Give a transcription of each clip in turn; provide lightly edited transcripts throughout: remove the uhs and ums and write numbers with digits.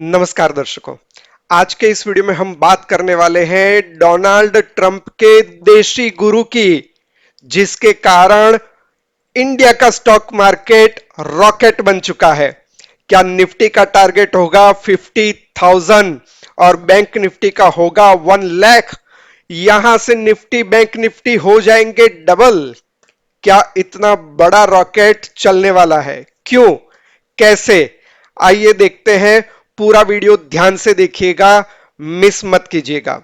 नमस्कार दर्शकों। आज के इस वीडियो में हम बात करने वाले हैं डोनाल्ड ट्रंप के देशी गुरु की, जिसके कारण इंडिया का स्टॉक मार्केट रॉकेट बन चुका है। क्या निफ्टी का टारगेट होगा 50,000 और बैंक निफ्टी का होगा 1 लाख? यहां से निफ्टी बैंक निफ्टी हो जाएंगे डबल। क्या इतना बड़ा रॉकेट चलने वाला है? क्यों? कैसे? आइए देखते हैं। पूरा वीडियो ध्यान से देखिएगा, मिस मत कीजिएगा।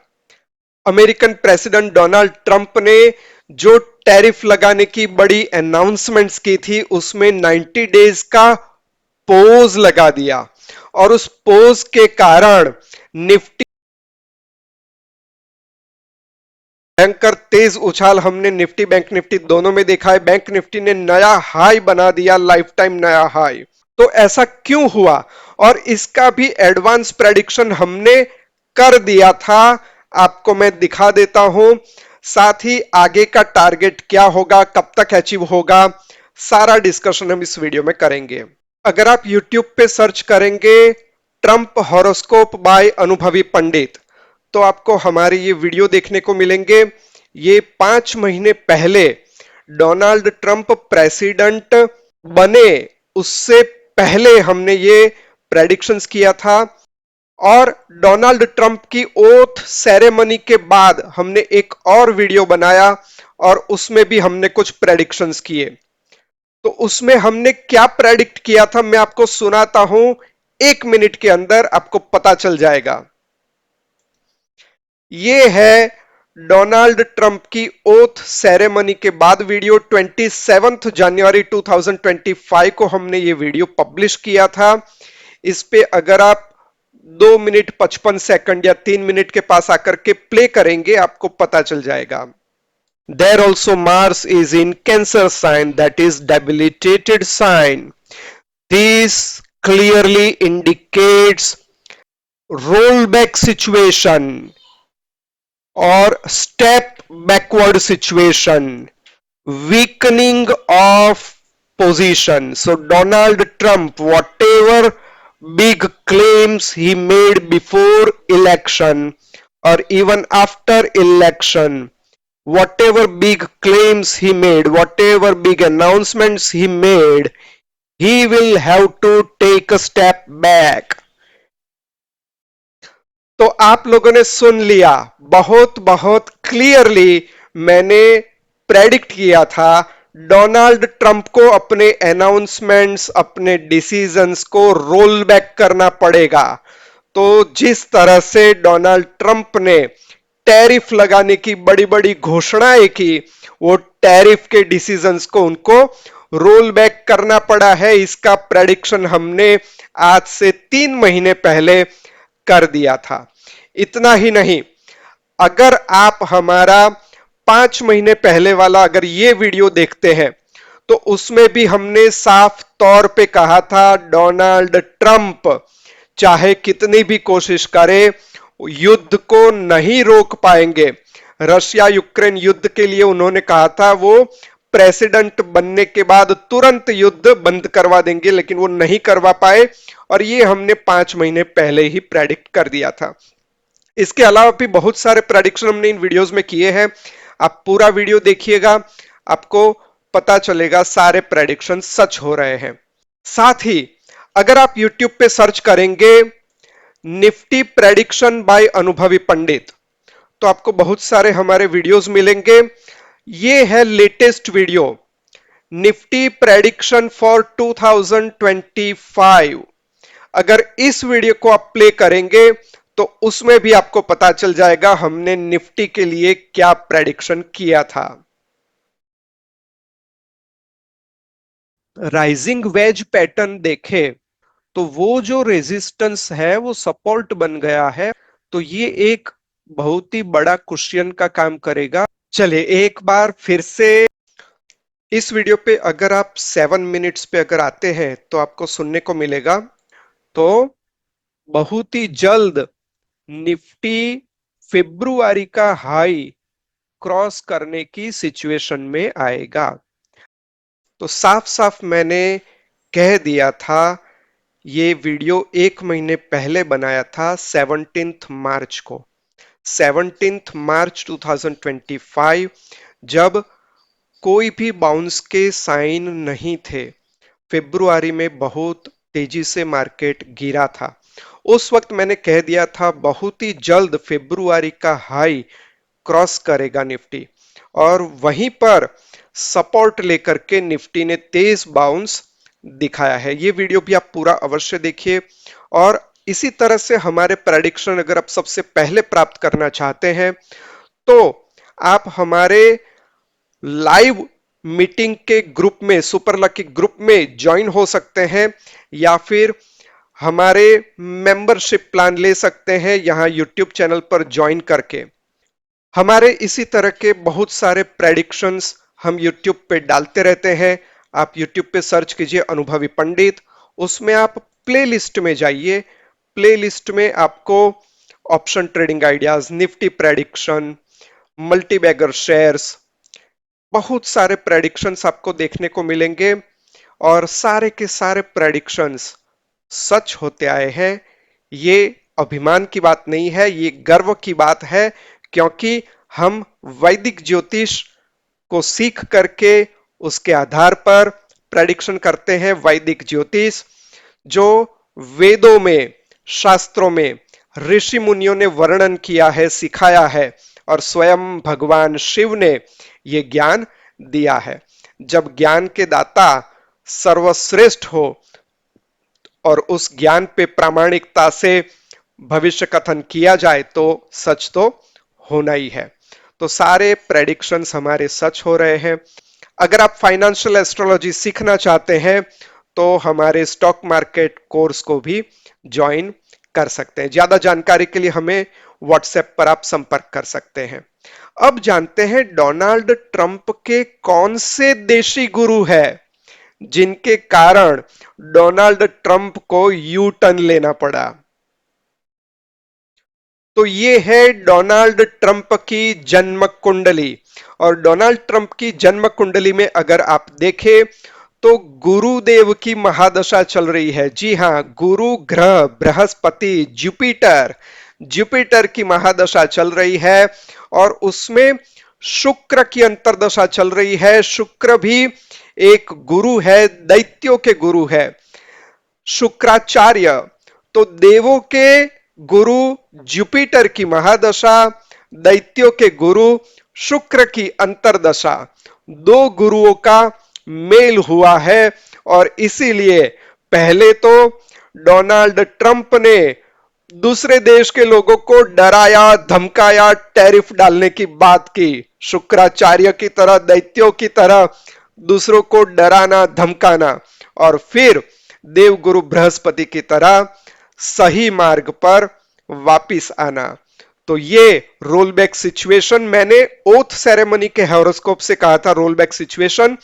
अमेरिकन प्रेसिडेंट डोनाल्ड ट्रंप ने जो टैरिफ लगाने की बड़ी अनाउंसमेंट्स की थी, उसमें 90 डेज का पोज लगा दिया और उस पोज के कारण निफ्टी भयंकर तेज उछाल हमने निफ्टी बैंक निफ्टी दोनों में देखा है। बैंक निफ्टी ने नया हाई बना दिया, लाइफ टाइम नया हाई। तो ऐसा क्यों हुआ? और इसका भी एडवांस प्रेडिक्शन हमने कर दिया था, आपको मैं दिखा देता हूं। साथ ही आगे का टारगेट क्या होगा, कब तक अचीव होगा, सारा डिस्कशन हम इस वीडियो में करेंगे। अगर आप YouTube पे सर्च करेंगे ट्रंप हॉरोस्कोप बाय अनुभवी पंडित, तो आपको हमारे ये वीडियो देखने को मिलेंगे। ये 5 महीने पहले डोनाल्ड ट्रंप प्रेसिडेंट बने उससे पहले हमने ये प्रेडिक्शंस किया था, और डोनाल्ड ट्रंप की ओथ सेरेमनी के बाद हमने एक और वीडियो बनाया और उसमें भी हमने कुछ प्रेडिक्शंस किए। तो उसमें हमने क्या प्रेडिक्ट किया था मैं आपको सुनाता हूं, 1 मिनट के अंदर आपको पता चल जाएगा। ये है डोनाल्ड ट्रंप की ओथ सेरेमनी के बाद वीडियो। 27 जनवरी 2025 को हमने ये वीडियो पब्लिश किया था। इस पे अगर आप 2 मिनट 55 सेकंड या 3 मिनट के पास आकर के प्ले करेंगे, आपको पता चल जाएगा। There also Mars is in Cancer sign, that is debilitated sign. This clearly indicates rollback situation or step backward situation, weakening of position. So Donald Trump, whatever big claims he made before election or even after election, whatever big claims he made, whatever big announcements he made, he will have to take a step back. तो आप लोगों ने सुन लिया, बहुत बहुत clearly मैंने predict किया था डोनाल्ड ट्रंप को अपने अनाउंसमेंट्स, अपने डिसीजंस को रोल बैक करना पड़ेगा। तो जिस तरह से डोनाल्ड ट्रंप ने टैरिफ लगाने की बड़ी बड़ी घोषणाएं की, वो टैरिफ के डिसीजंस को उनको रोल बैक करना पड़ा है। इसका प्रेडिक्शन हमने आज से 3 महीने पहले कर दिया था। इतना ही नहीं, अगर आप हमारा 5 महीने पहले वाला अगर ये वीडियो देखते हैं, तो उसमें भी हमने साफ तौर पे कहा था डोनाल्ड ट्रंप चाहे कितनी भी कोशिश करे, युद्ध को नहीं रोक पाएंगे। रशिया यूक्रेन युद्ध के लिए उन्होंने कहा था वो प्रेसिडेंट बनने के बाद तुरंत युद्ध बंद करवा देंगे, लेकिन वो नहीं करवा पाए, और ये हमने 5 महीने पहले ही प्रेडिक्ट कर दिया था। इसके अलावा भी बहुत सारे प्रेडिक्शन हमने इन वीडियोस में किए हैं। आप पूरा वीडियो देखिएगा, आपको पता चलेगा सारे प्रेडिक्शन सच हो रहे हैं। साथ ही अगर आप YouTube पे सर्च करेंगे निफ्टी प्रेडिक्शन बाय अनुभवी पंडित, तो आपको बहुत सारे हमारे वीडियोस मिलेंगे। ये है latest video, Nifty prediction for 2025। अगर इस वीडियो को आप प्ले करेंगे तो उसमें भी आपको पता चल जाएगा हमने निफ्टी के लिए क्या प्रेडिक्शन किया था। राइजिंग वेज पैटर्न देखे तो वो जो रेजिस्टेंस है वो सपोर्ट बन गया है। तो ये एक बहुत ही बड़ा क्वेश्चन का काम करेगा। चलिए एक बार फिर से इस वीडियो पे अगर आप 7 मिनट्स पे अगर आते हैं तो आपको सुनने को मिलेगा। तो बहुत ही जल्द निफ्टी फेब्रुआरी का हाई क्रॉस करने की सिचुएशन में आएगा। तो साफ साफ मैंने कह दिया था ये वीडियो 1 महीने पहले बनाया था 17 मार्च को, 17 मार्च 2025, जब कोई भी बाउंस के साइन नहीं थे। फेब्रुआरी में बहुत तेजी से मार्केट गिरा था। उस वक्त मैंने कह दिया था बहुत ही जल्द फेब्रुआरी का हाई क्रॉस करेगा निफ्टी, और वहीं पर सपोर्ट लेकर के निफ्टी ने तेज बाउंस दिखाया है। ये वीडियो भी आप पूरा अवश्य देखिए। और इसी तरह से हमारे प्रेडिक्शन अगर आप सबसे पहले प्राप्त करना चाहते हैं तो आप हमारे लाइव मीटिंग के ग्रुप में, सुपर लकी ग्रुप में ज्वाइन हो सकते हैं, या फिर हमारे मेंबरशिप प्लान ले सकते हैं यहां यूट्यूब चैनल पर ज्वाइन करके। हमारे इसी तरह के बहुत सारे प्रेडिक्शंस हम यूट्यूब पे डालते रहते हैं। आप यूट्यूब पे सर्च कीजिए अनुभवी पंडित, उसमें आप प्लेलिस्ट में जाइए। प्लेलिस्ट में आपको option trading ideas, Nifty prediction, multibagger shares, बहुत सारे प्रेडिक्शंस आपको देखने को मिलेंगे। और सारे के सारे प्रेडिक्शंस सच होते आए हैं। ये अभिमान की बात नहीं है, ये गर्व की बात है, क्योंकि हम वैदिक ज्योतिष को सीख करके उसके आधार पर प्रेडिक्शन करते हैं। वैदिक ज्योतिष जो वेदों में, शास्त्रों में ऋषि मुनियों ने वर्णन किया है, सिखाया है, और स्वयं भगवान शिव ने ये ज्ञान दिया है। जब ज्ञान के दाता सर्वश्रेष्ठ हो और उस ज्ञान पे प्रामाणिकता से भविष्य कथन किया जाए तो सच तो होना ही है। तो सारे प्रेडिक्शंस हमारे सच हो रहे हैं। अगर आप फाइनेंशियल एस्ट्रोलॉजी सीखना चाहते हैं तो हमारे स्टॉक मार्केट कोर्स को भी ज्वाइन कर सकते हैं। ज्यादा जानकारी के लिए हमें व्हाट्सएप पर आप संपर्क कर सकते हैं। अब जानते हैं डोनाल्ड ट्रंप के कौन से देशी गुरु है जिनके कारण डोनाल्ड ट्रंप को यू टर्न लेना पड़ा। तो ये है डोनाल्ड ट्रंप की जन्म कुंडली। और डोनाल्ड ट्रंप की जन्म कुंडली में अगर आप देखें तो गुरुदेव की महादशा चल रही है। जी हां, गुरु ग्रह बृहस्पति जुपिटर, जुपिटर की महादशा चल रही है, और उसमें शुक्र की अंतरदशा चल रही है। शुक्र भी एक गुरु है, दैत्यों के गुरु है शुक्राचार्य। तो देवों के गुरु जुपिटर की महादशा, दैत्यों के गुरु शुक्र की अंतरदशा, दो गुरुओं का मेल हुआ है। और इसीलिए पहले तो डोनाल्ड ट्रंप ने दूसरे देश के लोगों को डराया, धमकाया, टैरिफ डालने की बात की। शुक्राचार्य की तरह, दैत्यों की तरह दूसरों को डराना, धमकाना, और फिर देवगुरु बृहस्पति की तरह सही मार्ग पर वापिस आना। तो ये रोल बैक सिचुएशन, मैंने ओथ सेरेमनी के हॉरोस्कोप से कहा था रोल बैक सिचुएशन,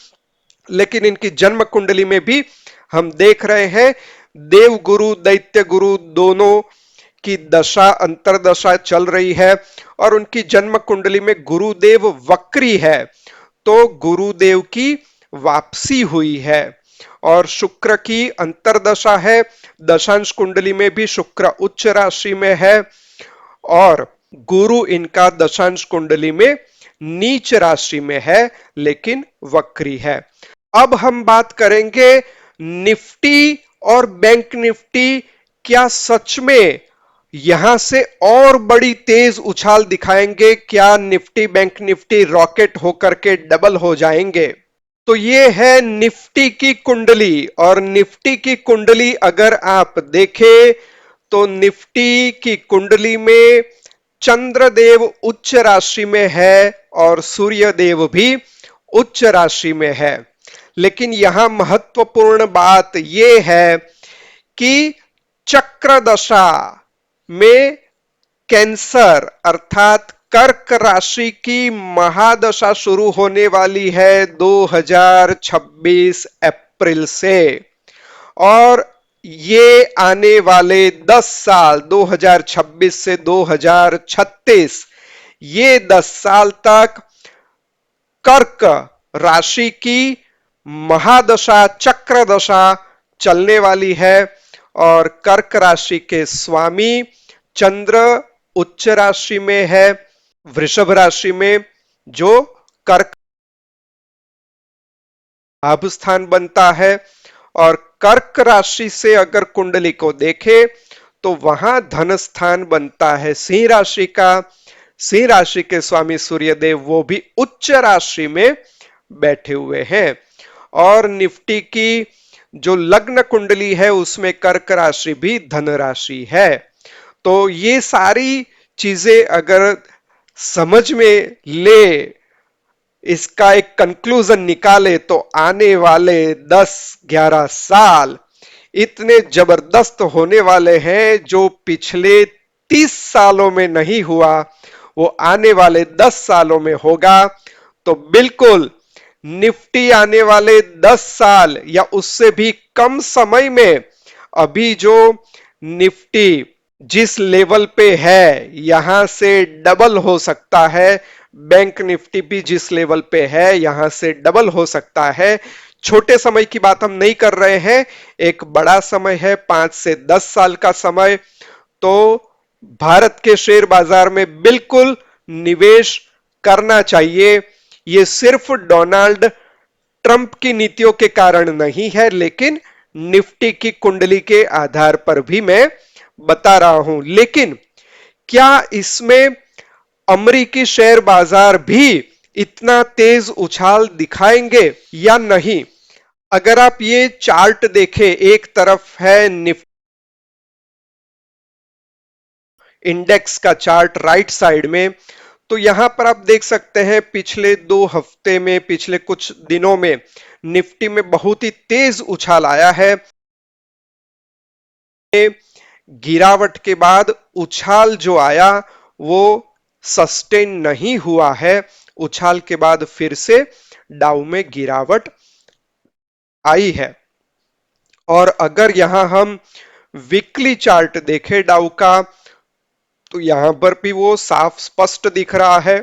लेकिन इनकी जन्म कुंडली में भी हम देख रहे हैं देव गुरु दैत्य गुरु दोनों की दशा, अंतरदशा चल रही है। और उनकी जन्म कुंडली में गुरुदेव वक्री है, तो गुरुदेव की वापसी हुई है। और शुक्र की अंतरदशा है, दशांश कुंडली में भी शुक्र उच्च राशि में है, और गुरु इनका दशांश कुंडली में नीच राशि में है, लेकिन वक्री है। अब हम बात करेंगे निफ्टी और बैंक निफ्टी क्या सच में यहां से और बड़ी तेज उछाल दिखाएंगे? क्या निफ्टी बैंक निफ्टी रॉकेट होकर के डबल हो जाएंगे? तो ये है निफ्टी की कुंडली। और निफ्टी की कुंडली अगर आप देखें तो निफ्टी की कुंडली में चंद्रदेव उच्च राशि में है और सूर्यदेव भी उच्च राशि में है। लेकिन यहां महत्वपूर्ण बात यह है कि चक्र दशा में कैंसर अर्थात कर्क राशि की महादशा शुरू होने वाली है 2026 अप्रैल से। और ये आने वाले 10 साल 2026 से 2036, ये 10 साल तक कर्क राशि की महादशा, चक्र दशा चलने वाली है। और कर्क राशि के स्वामी चंद्र उच्च राशि में है, वृषभ राशि में, जो कर्क लाभ स्थान बनता है। और कर्क राशि से अगर कुंडली को देखे तो वहां धन स्थान बनता है सिंह राशि का। सिंह राशि के स्वामी सूर्यदेव वो भी उच्च राशि में बैठे हुए हैं। और निफ्टी की जो लग्न कुंडली है उसमें कर्क राशि भी धन राशि है। तो ये सारी चीजें अगर समझ में ले, इसका एक कंक्लूजन निकाले, तो आने वाले 10-11 साल इतने जबरदस्त होने वाले हैं जो पिछले 30 सालों में नहीं हुआ, वो आने वाले 10 सालों में होगा। तो बिल्कुल निफ्टी आने वाले 10 साल या उससे भी कम समय में, अभी जो निफ्टी जिस लेवल पे है यहां से डबल हो सकता है, बैंक निफ्टी भी जिस लेवल पे है यहां से डबल हो सकता है। छोटे समय की बात हम नहीं कर रहे हैं, एक बड़ा समय है, 5 से 10 साल का समय। तो भारत के शेयर बाजार में बिल्कुल निवेश करना चाहिए। ये सिर्फ डोनाल्ड ट्रंप की नीतियों के कारण नहीं है, लेकिन निफ्टी की कुंडली के आधार पर भी मैं बता रहा हूं। लेकिन क्या इसमें अमेरिकी शेयर बाजार भी इतना तेज उछाल दिखाएंगे या नहीं? अगर आप ये चार्ट देखें, एक तरफ है निफ्टी इंडेक्स का चार्ट राइट साइड में, तो यहां पर आप देख सकते हैं पिछले 2 हफ्ते में, पिछले कुछ दिनों में निफ्टी में बहुत ही तेज उछाल आया है। गिरावट के बाद उछाल जो आया वो सस्टेन नहीं हुआ है, उछाल के बाद फिर से डाउ में गिरावट आई है। और अगर यहां हम वीकली चार्ट देखें डाउ का, तो यहां पर भी वो साफ स्पष्ट दिख रहा है।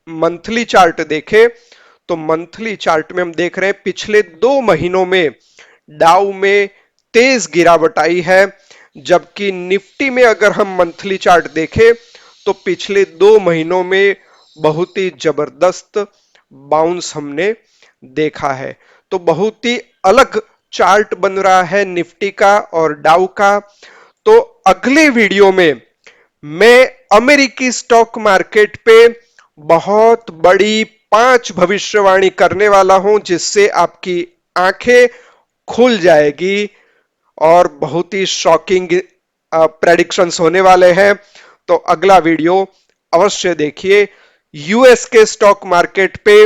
मंथली चार्ट देखें तो मंथली चार्ट में हम देख रहे हैं पिछले 2 महीनों में डाउ में तेज गिरावट आई है, जबकि निफ्टी में अगर हम मंथली चार्ट देखें तो पिछले 2 महीनों में बहुत ही जबरदस्त बाउंस हमने देखा है। तो बहुत ही अलग चार्ट बन रहा है निफ्टी का और डाउ का। तो अगले वीडियो में मैं अमेरिकी स्टॉक मार्केट पे बहुत बड़ी 5 भविष्यवाणी करने वाला हूं, जिससे आपकी आंखें खुल जाएगी और बहुत ही शॉकिंग प्रेडिक्शंस होने वाले हैं। तो अगला वीडियो अवश्य देखिए। यूएस के स्टॉक मार्केट पे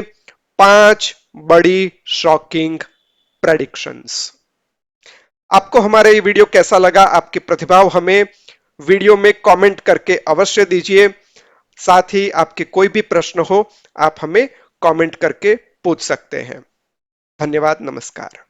5 बड़ी शॉकिंग प्रेडिक्शंस। आपको हमारा ये वीडियो कैसा लगा? आपके प्रतिभाव हमें वीडियो में कमेंट करके अवश्य दीजिए। साथ ही आपके कोई भी प्रश्न हो आप हमें कमेंट करके पूछ सकते हैं। धन्यवाद, नमस्कार।